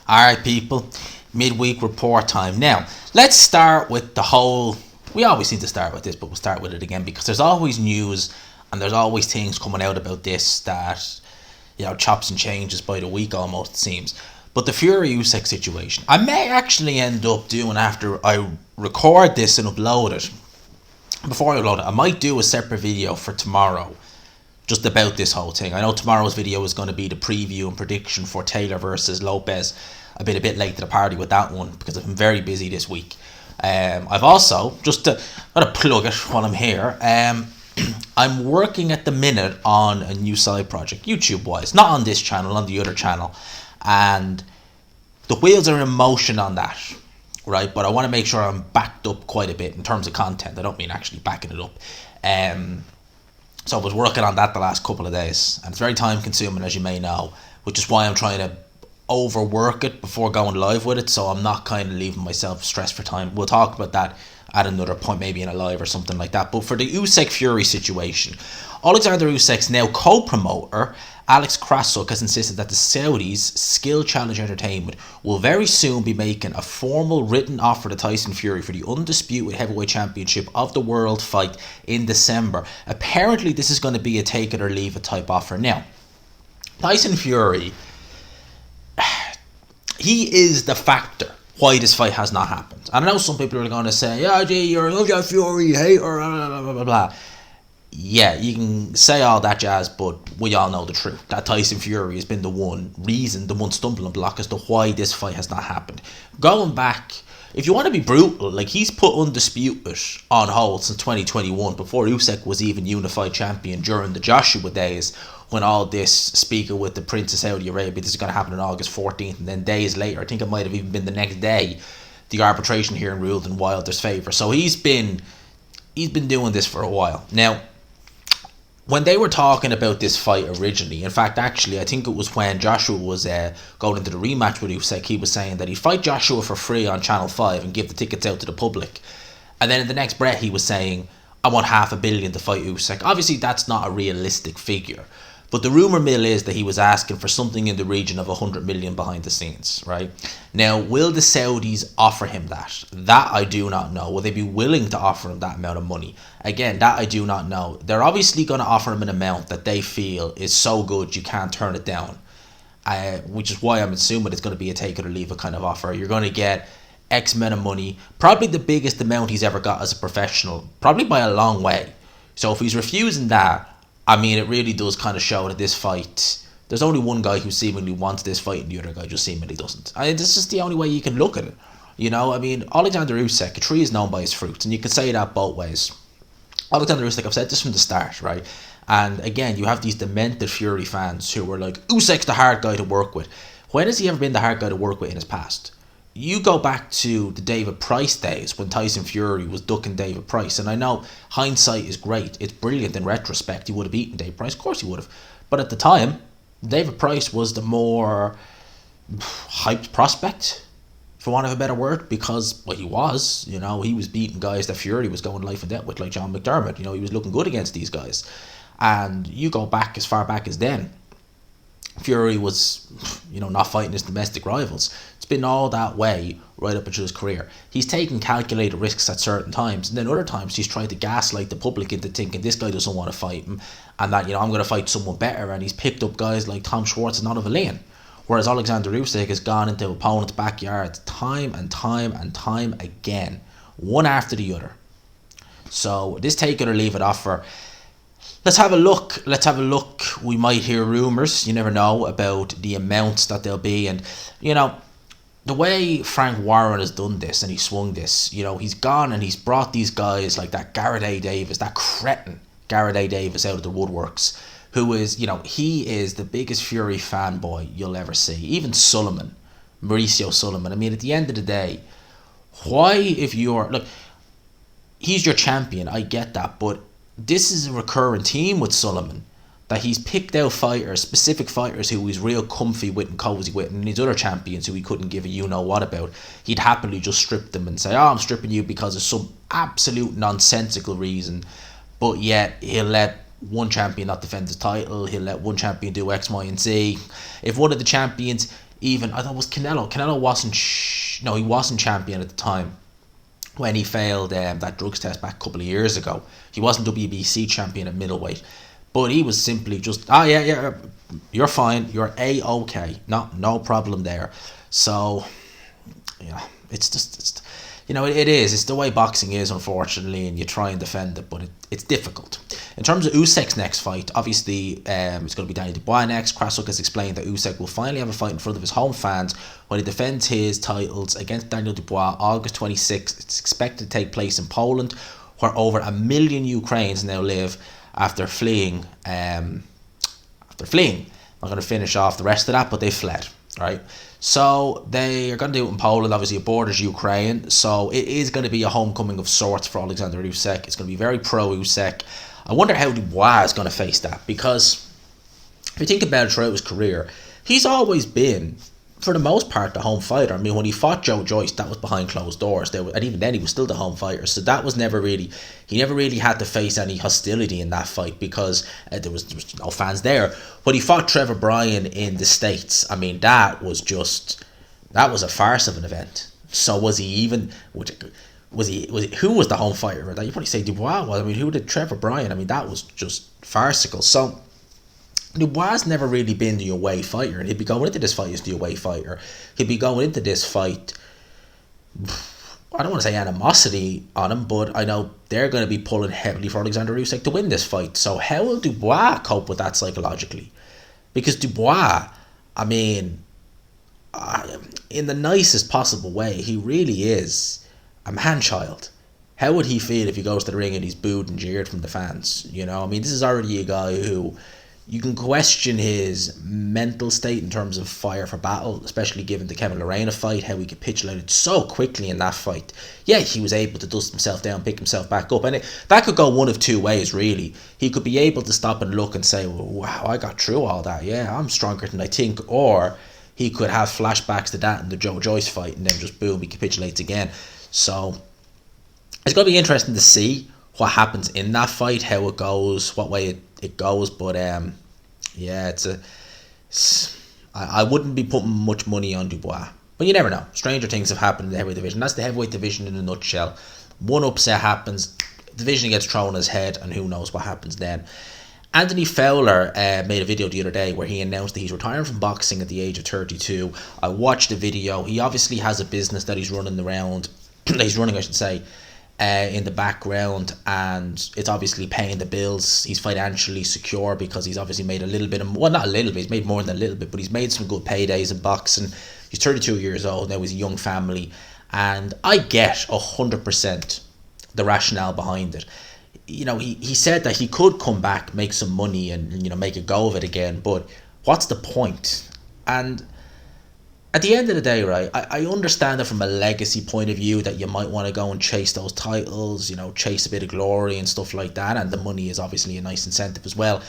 Alright, people, midweek report time. Now, let's start with the whole. We always seem to start with this, but we'll start with it again because there's always news and there's always things coming out about this that, chops and changes by the week almost, it seems. But the Fury Usyk situation, I may actually end up doing after I record this and upload it. Before I upload it, I might do a separate video for tomorrow just about this whole thing. I know tomorrow's video is going to be the preview and prediction for Taylor versus Lopez. I've been a bit late to the party with that one because I've been very busy this week. I've also, just to plug it while I'm here, I'm working at the minute on a new side project, YouTube-wise. Not on this channel, on the other channel. And the wheels are in motion on that, right? But I want to make sure I'm backed up quite a bit in terms of content. I don't mean actually backing it up. So I was working on that the last couple of days, and it's very time consuming, as you may know, which is why I'm trying to overwork it before going live with it, so I'm not kind of leaving myself stressed for time. We'll talk about that at another point, maybe in a live or something like that. But for the Usyk Fury situation, Oleksandr Usyk's now co-promoter Alex Krasuk has insisted that the Saudis' Skill Challenge Entertainment will very soon be making a formal written offer to Tyson Fury for the undisputed heavyweight championship of the world fight in December. Apparently this is going to be a take it or leave it type offer. Now, Tyson Fury, he is the factor why this fight has not happened. I know some people are going to say, yeah, gee, you're a Love Fury hater, blah, blah, blah, blah, blah. Yeah, you can say all that jazz, but we all know the truth. That Tyson Fury has been the one stumbling block as to why this fight has not happened. Going back, if you want to be brutal, like, he's put Undisputed on hold since 2021, before Usyk was even unified champion during the Joshua days, when all this speaker with the Prince of Saudi Arabia, this is going to happen on August 14th, and then days later, I think it might have even been the next day, the arbitration hearing ruled in Wilder's favour. So he's been doing this for a while. Now, when they were talking about this fight originally, in fact, actually, I think it was when Joshua was going into the rematch with Usyk, he was saying that he'd fight Joshua for free on Channel 5 and give the tickets out to the public. And then in the next breath, he was saying, I want $500 million to fight Usyk. Obviously, that's not a realistic figure. But the rumour mill is that he was asking for something in the region of $100 million behind the scenes, right? Now, will the Saudis offer him that? That I do not know. Will they be willing to offer him that amount of money? Again, that I do not know. They're obviously going to offer him an amount that they feel is so good you can't turn it down. Which is why I'm assuming it's going to be a take it or leave it kind of offer. You're going to get X amount of money, probably the biggest amount he's ever got as a professional, probably by a long way. So if he's refusing that, I mean, it really does kind of show that this fight, there's only one guy who seemingly wants this fight and the other guy just seemingly doesn't. This is the only way you can look at it. I mean, Oleksandr Usyk, a tree is known by his fruits, and you can say that both ways. Oleksandr Usyk, I've said this from the start, right? And again, you have these demented Fury fans who were like, Usyk's the hard guy to work with. When has he ever been the hard guy to work with in his past? You go back to the David Price days when Tyson Fury was ducking David Price. And I know hindsight is great. It's brilliant in retrospect. He would have beaten David Price. Of course he would have. But at the time, David Price was the more hyped prospect, for want of a better word, because, well, he was. He was beating guys that Fury was going life and death with, like John McDermott. He was looking good against these guys. And you go back as far back as then, Fury was, not fighting his domestic rivals. It's been all that way right up into his career. He's taken calculated risks at certain times, and then other times he's tried to gaslight the public into thinking this guy doesn't want to fight him, and that, I'm going to fight someone better, and he's picked up guys like Tom Schwartz and Donovan Lane. Whereas Oleksandr Usyk has gone into opponents' backyards time and time and time again, one after the other. So this take it or leave it offer, Let's have a look. We might hear rumours, you never know, about the amounts that they'll be. And, the way Frank Warren has done this and he swung this, he's gone and he's brought these guys like that Garrett A. Davis, that cretin Garrett A. Davis out of the woodworks, who is, he is the biggest Fury fanboy you'll ever see. Even Mauricio Sullivan. I mean, at the end of the day, why look, he's your champion, I get that, but this is a recurring theme with Sullivan, that he's picked out fighters, specific fighters who he's real comfy with and cozy with, and these other champions who he couldn't give a you-know-what about, he'd happily just strip them and say, I'm stripping you because of some absolute nonsensical reason, but yet he'll let one champion not defend his title, he'll let one champion do X, Y, and Z. If one of the champions even I thought it was Canelo. Canelo wasn't no, he wasn't champion at the time when he failed that drugs test back a couple of years ago. He wasn't WBC champion at middleweight, but he was simply just, oh yeah, you're fine, you're A-okay, no problem there. So yeah, it's just it is. It's the way boxing is, unfortunately, and you try and defend it, but it's difficult. In terms of Usyk's next fight, obviously it's going to be Danny Dubois next. Krasuk has explained that Usyk will finally have a fight in front of his home fans when he defends his titles against Daniel Dubois August 26th. It's expected to take place in Poland, where over 1 million Ukrainians now live after fleeing. I'm not going to finish off the rest of that, but they fled, right? So they are going to do it in Poland. Obviously, it borders Ukraine, so it is going to be a homecoming of sorts for Oleksandr Usyk. It's going to be very pro-Usyk. I wonder how Dubois is going to face that, because if you think about it, throughout his career, he's always been, for the most part, the home fighter. I mean, when he fought Joe Joyce, that was behind closed doors. And even then, he was still the home fighter. So that was never really, he never really had to face any hostility in that fight, because there was no fans there. When he fought Trevor Bryan in the States, I mean, that was a farce of an event. So was he even, who was the home fighter? You probably say Dubois was. I mean, who did Trevor Bryan? I mean, that was just farcical. So Dubois never really been the away fighter, and he'd be going into this fight as the away fighter. He'd be going into this fight, I don't want to say animosity on him, but I know they're going to be pulling heavily for Oleksandr Usyk to win this fight. So how will Dubois cope with that psychologically? Because Dubois, I mean, in the nicest possible way, he really is a man-child. How would he feel if he goes to the ring and he's booed and jeered from the fans? I mean, this is already a guy who, you can question his mental state in terms of fire for battle, especially given the Kevin Lorena fight, how he capitulated so quickly in that fight. Yeah, he was able to dust himself down, pick himself back up, and that could go one of two ways, really. He could be able to stop and look and say, well, wow, I got through all that, yeah, I'm stronger than I think, or he could have flashbacks to that in the Joe Joyce fight, and then just boom, he capitulates again. So it's going to be interesting to see what happens in that fight, how it goes, what way it goes, but yeah, I wouldn't be putting much money on Dubois, but you never know. Stranger things have happened in the heavyweight division. That's the heavyweight division in a nutshell. One upset happens, division gets thrown on his head, and who knows what happens then. Anthony Fowler made a video the other day where he announced that he's retiring from boxing at the age of 32. I watched the video. He obviously has a business that he's running around, I should say, in the background, and it's obviously paying the bills. He's financially secure because he's obviously made a little bit of, well, not a little bit, he's made more than a little bit, but he's made some good paydays in boxing. He's 32 years old now, he's a young family, and I get 100% the rationale behind it. He said that he could come back, make some money, and make a go of it again, but what's the point? And at the end of the day, right, I understand that from a legacy point of view that you might want to go and chase those titles, chase a bit of glory and stuff like that, and the money is obviously a nice incentive as well.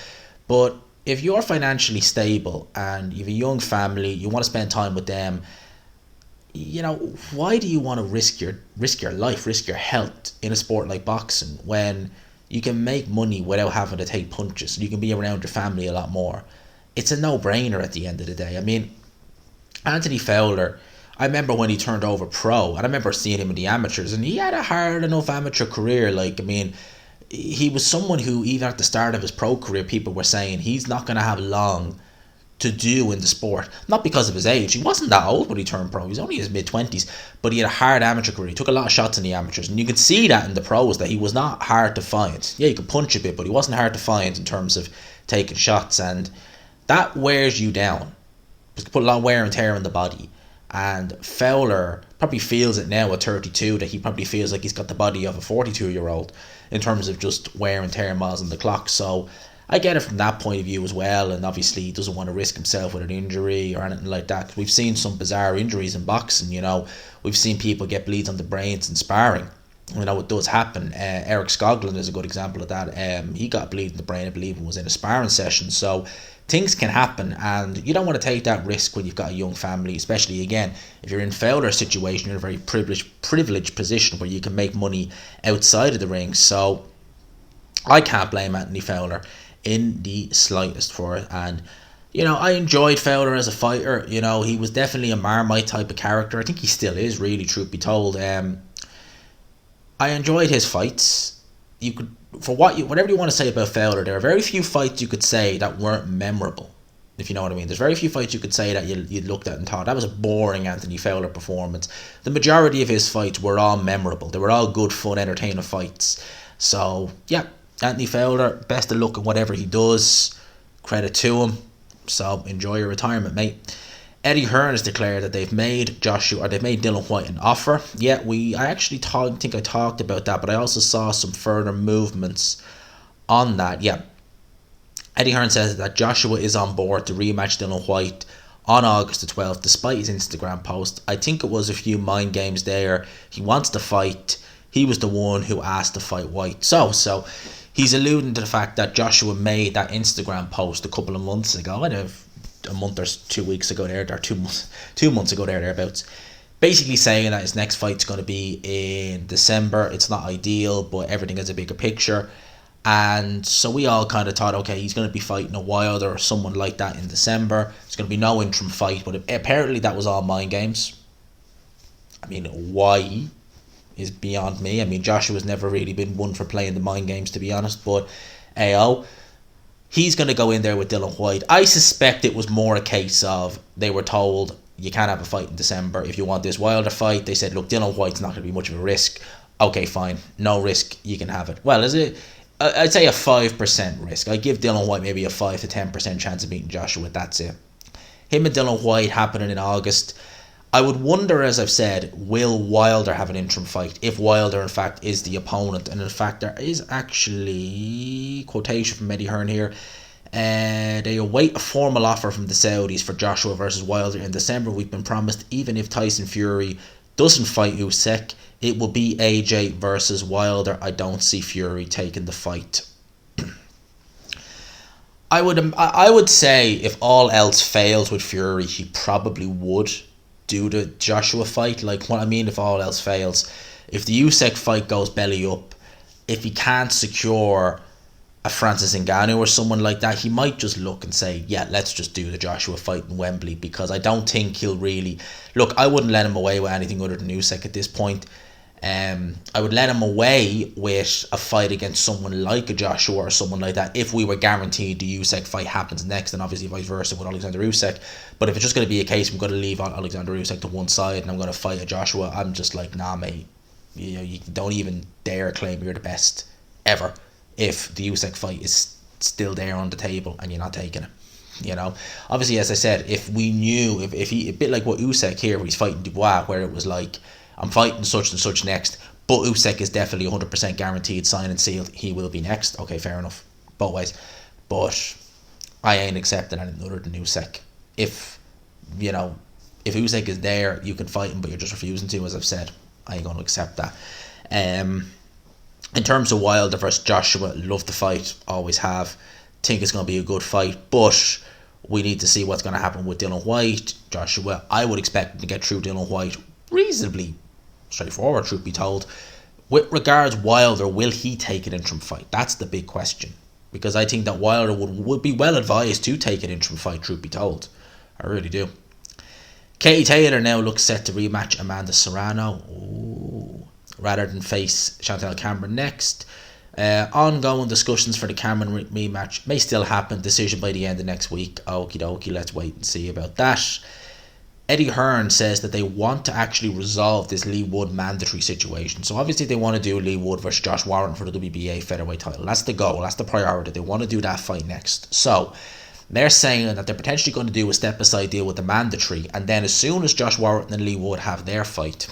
But if you're financially stable and you have a young family, you want to spend time with them, why do you want to risk your life, risk your health in a sport like boxing when you can make money without having to take punches? You can be around your family a lot more. It's a no-brainer at the end of the day. I mean, Anthony Fowler, I remember when he turned over pro, and I remember seeing him in the amateurs, and he had a hard enough amateur career. He was someone who, even at the start of his pro career, people were saying he's not going to have long to do in the sport. Not because of his age. He wasn't that old when he turned pro. He was only in his mid-20s, but he had a hard amateur career. He took a lot of shots in the amateurs, and you can see that in the pros, that he was not hard to find. Yeah, you could punch a bit, but he wasn't hard to find in terms of taking shots, and that wears you down. It put a lot of wear and tear on the body, and Fowler probably feels it now at 32, that he probably feels like he's got the body of a 42-year-old in terms of just wear and tear miles on the clock. So I get it from that point of view as well, and obviously he doesn't want to risk himself with an injury or anything like that. We've seen some bizarre injuries in boxing. We've seen people get bleeds on the brains in sparring. It does happen. Eric Skoglund is a good example of that. He got a bleed in the brain, I believe, and was in a sparring session. So things can happen, and you don't want to take that risk when you've got a young family, especially, again, if you're in Fowler's situation. You're in a very privileged position where you can make money outside of the ring. So I can't blame Anthony Fowler in the slightest for it, and I enjoyed Fowler as a fighter. He was definitely a Marmite type of character. I think he still is, really, truth be told. I enjoyed his fights. You could, whatever you want to say about Fowler, there are very few fights you could say that weren't memorable, if you know what I mean. There's very few fights you could say that you looked at and thought, that was a boring Anthony Fowler performance. The majority of his fights were all memorable. They were all good, fun, entertaining fights. So, yeah, Anthony Fowler, best of luck in whatever he does. Credit to him. So, enjoy your retirement, mate. Eddie Hearn has declared that they've made Dillian Whyte an offer. Yeah, I actually think I talked about that, but I also saw some further movements on that. Yeah, Eddie Hearn says that Joshua is on board to rematch Dillian Whyte on August the 12th, despite his Instagram post. I think it was a few mind games there. He wants to fight. He was the one who asked to fight Whyte. So he's alluding to the fact that Joshua made that Instagram post a couple of months ago. A month or 2 weeks ago there, or 2 months ago thereabouts, basically saying that his next fight's going to be in December. It's not ideal, but everything has a bigger picture. And so we all kind of thought, okay, he's going to be fighting a Wilder or someone like that in December. There's going to be no interim fight, but apparently that was all mind games. I mean, why is beyond me. I mean, Joshua's never really been one for playing the mind games, to be honest, but he's going to go in there with Dillian Whyte. I suspect it was more a case of they were told, you can't have a fight in December. If you want this Wilder fight, they said, look, Dillian Whyte's not going to be much of a risk. Okay, fine. No risk. You can have it. Well, is it? I'd say a 5% risk. I give Dillian Whyte maybe a 5 to 10% chance of beating Joshua. That's it. Him and Dillian Whyte happening in August. I would wonder, as I've said, will Wilder have an interim fight if Wilder in fact is the opponent? And in fact there is actually quotation from Eddie Hearn here. They await a formal offer from the Saudis for Joshua versus Wilder in December. We've been promised even if Tyson Fury doesn't fight Usyk, it will be AJ versus Wilder. I don't see Fury taking the fight. I would say if all else fails with Fury, he probably would do the Joshua fight. Like, what I mean, if all else fails, if the Usyk fight goes belly up, if he can't secure a Francis Ngannou or someone like that, he might just look and say, yeah, let's just do the Joshua fight in Wembley, because I don't think he'll really... Look, I wouldn't let him away with anything other than Usyk at this point. I would let him away with a fight against someone like a Joshua or someone like that if we were guaranteed the Usyk fight happens next, and obviously vice versa with Oleksandr Usyk. But if it's just going to be a case I'm going to leave Oleksandr Usyk to one side and I'm going to fight a Joshua, I'm just like, nah, mate, you don't even dare claim you're the best ever if the Usyk fight is still there on the table and you're not taking it. Obviously, as I said, if we knew, if he, a bit like what Usyk here, where he's fighting Dubois, where it was like, I'm fighting such and such next, but Usyk is definitely 100% guaranteed, signed and sealed, he will be next. Okay, fair enough, both ways. But I ain't accepting anything other than Usyk. If Usyk is there, you can fight him, but you're just refusing to, as I've said, I ain't going to accept that. In terms of Wilder versus Joshua, love the fight, always have. Think it's going to be a good fight, but we need to see what's going to happen with Dillian Whyte. Joshua, I would expect him to get through Dillian Whyte reasonably straightforward, truth be told. With regards Wilder, will he take an interim fight? That's the big question, because I think that Wilder would be well advised to take an interim fight, truth be told. I really do. Katie Taylor now looks set to rematch Amanda Serrano. Ooh. Rather than face Chantel Cameron next. Ongoing discussions for the Cameron rematch may still happen. Decision by the end of next week. Okie dokie, let's wait and see about that. Eddie Hearn says that they want to actually resolve this Lee Wood mandatory situation. So obviously they want to do Lee Wood versus Josh Warren for the WBA featherweight title. That's the goal, that's the priority. They want to do that fight next. So they're saying that they're potentially going to do a step-aside deal with the mandatory, and then as soon as Josh Warren and Lee Wood have their fight,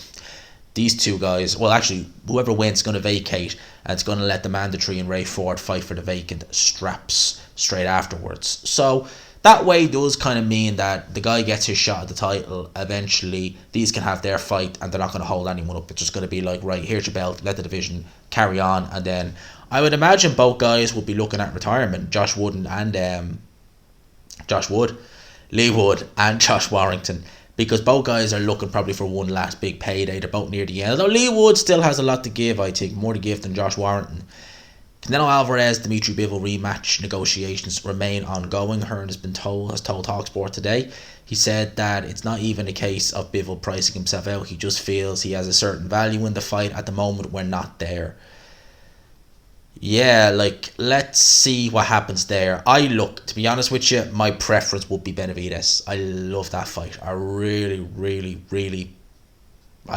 these two guys, well actually whoever wins is going to vacate, and it's going to let the mandatory and Ray Ford fight for the vacant straps straight afterwards. So that way does kind of mean that the guy gets his shot at the title. Eventually these can have their fight and they're not going to hold anyone up. It's just going to be like, right, here's your belt, let the division carry on. And then I would imagine both guys will be looking at retirement. Lee Wood and Josh Warrington, because both guys are looking probably for one last big payday. They're both near the end, although Lee Wood still has a lot to give. I think more to give than Josh Warrington. Canelo Alvarez, Dimitri Bivol rematch negotiations remain ongoing. Hearn has told TalkSport today. He said that it's not even a case of Bivol pricing himself out. He just feels he has a certain value in the fight. At the moment, we're not there. Yeah, like, let's see what happens there. To be honest with you, my preference would be Benavidez. I love that fight. I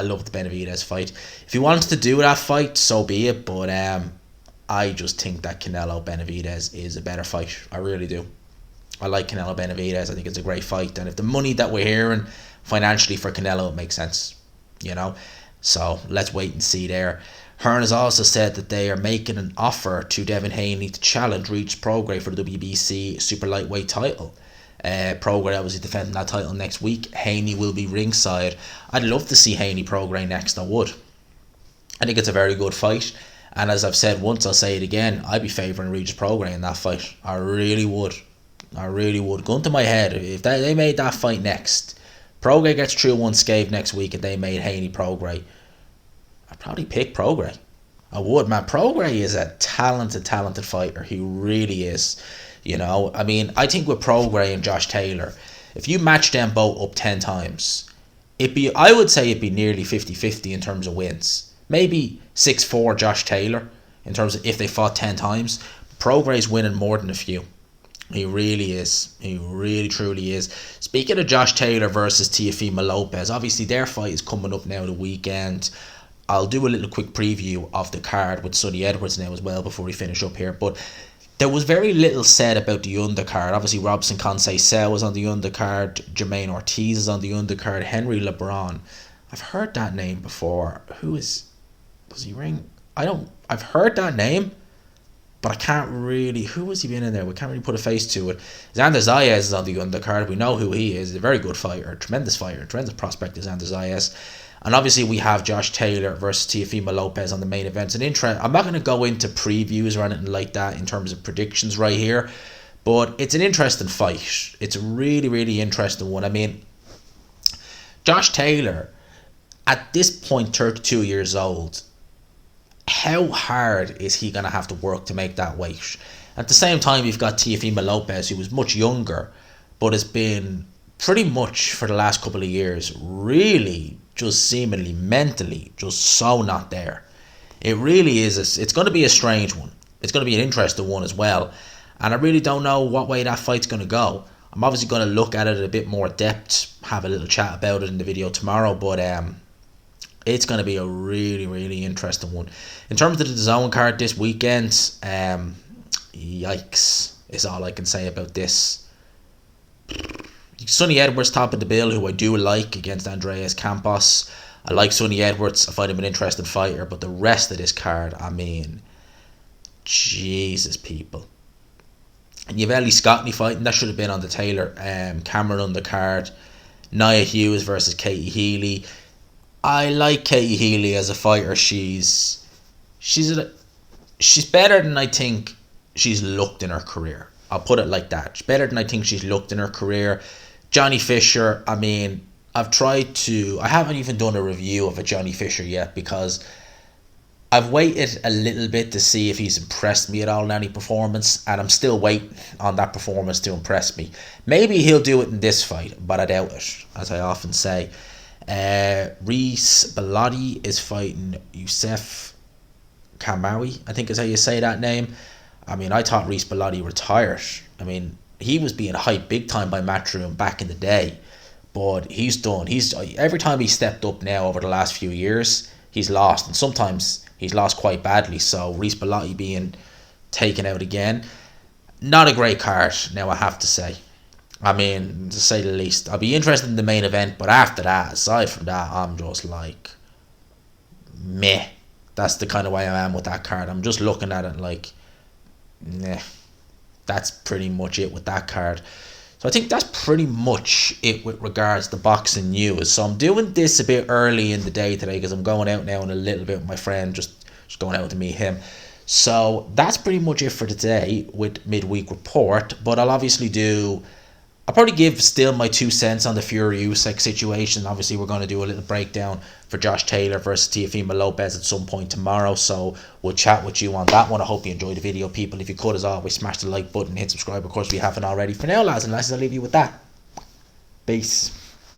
love the Benavidez fight. If he wanted to do that fight, so be it. But I just think that Canelo Benavidez is a better fight. I really do. I like Canelo Benavidez. I think it's a great fight. And if the money that we're hearing financially for Canelo, it makes sense. So let's wait and see there. Hearn has also said that they are making an offer to Devin Haney to challenge Regis Prograis for the WBC super lightweight title. Prograis obviously defending that title next week. Haney will be ringside. I'd love to see Haney Prograis next. I would. I think it's a very good fight. And as I've said once, I'll say it again, I'd be favouring Regis Prograis in that fight. I really would. Gun to my head, if they made that fight next, Prograis gets through unscathed next week and they made Haney Prograis, I'd probably pick Prograis. I would, man. Prograis is a talented fighter. He really is. I mean, I think with Prograis and Josh Taylor, if you match them both up 10 times, I would say it'd be nearly 50-50 in terms of wins. Maybe 6-4 Josh Taylor in terms of if they fought 10 times. Prograis winning more than a few. He really is. He really, truly is. Speaking of Josh Taylor versus Teofimo Lopez, obviously their fight is coming up now the weekend. I'll do a little quick preview of the card with Sonny Edwards now as well before we finish up here. But there was very little said about the undercard. Obviously, Robson Conceição was on the undercard. Jermaine Ortiz is on the undercard. Henry LeBron. I've heard that name before. Does he ring? I've heard that name, but I can't really. Who has he been in there? We can't really put a face to it. Xander Zayas is on the undercard. We know who he is. He's a very good fighter. Tremendous prospect is Xander Zayas. And obviously we have Josh Taylor versus Teofimo Lopez on the main event. I'm not going to go into previews or anything like that in terms of predictions right here, but it's an interesting fight. It's a really, really interesting one. I mean, Josh Taylor, at this point, 32 years old, how hard is he going to have to work to make that weight? At the same time, you've got Teofimo Lopez, who was much younger, but has been pretty much for the last couple of years really just seemingly mentally just so not there. It really is. It's going to be a strange one. It's going to be an interesting one as well. And I really don't know what way that fight's going to go. I'm obviously going to look at it a bit more depth, have a little chat about it in the video tomorrow, but it's going to be a really, really interesting one. In terms of the DAZN card this weekend, yikes is all I can say about this. Sonny Edwards top of the bill, who I do like, against Andreas Campos. I like Sonny Edwards. I find him an interesting fighter, but the rest of this card, I mean, Jesus, people. And you've Ellie Scotney fighting. That should have been on the Taylor. Cameron on the card. Nia Hughes versus Katie Healy. I like Katie Healy as a fighter. She's better than I think she's looked in her career. I'll put it like that. She's better than I think she's looked in her career. Johnny Fisher, I mean, I haven't even done a review of a Johnny Fisher yet because I've waited a little bit to see if he's impressed me at all in any performance, and I'm still waiting on that performance to impress me. Maybe he'll do it in this fight, but I doubt it, as I often say. Reese Bellotti is fighting Youssef Kamawi, I think is how you say that name. I mean, I thought Reese Bellotti retired. I mean, he was being hyped big time by Matchroom back in the day, but he's done. Every time he stepped up now over the last few years, he's lost, and sometimes he's lost quite badly. So Reese Bellotti being taken out again, not a great card now, I have to say. I mean, to say the least. I'll be interested in the main event, but after that, aside from that, I'm just like, meh. That's the kind of way I am with that card. I'm just looking at it like, nah. That's pretty much it with that card. So I think that's pretty much it with regards to boxing news. So I'm doing this a bit early in the day today because I'm going out now in a little bit with my friend, just going out to meet him. So that's pretty much it for today with Midweek Report. But I'll obviously do I'll probably give still my 2 cents on the Fury Usyk situation. Obviously, we're going to do a little breakdown for Josh Taylor versus Teofimo Lopez at some point tomorrow. So we'll chat with you on that one. I hope you enjoyed the video, people. If you could, as always, smash the like button, hit subscribe. Of course, we haven't already. For now, lads and lasses, I'll leave you with that. Peace.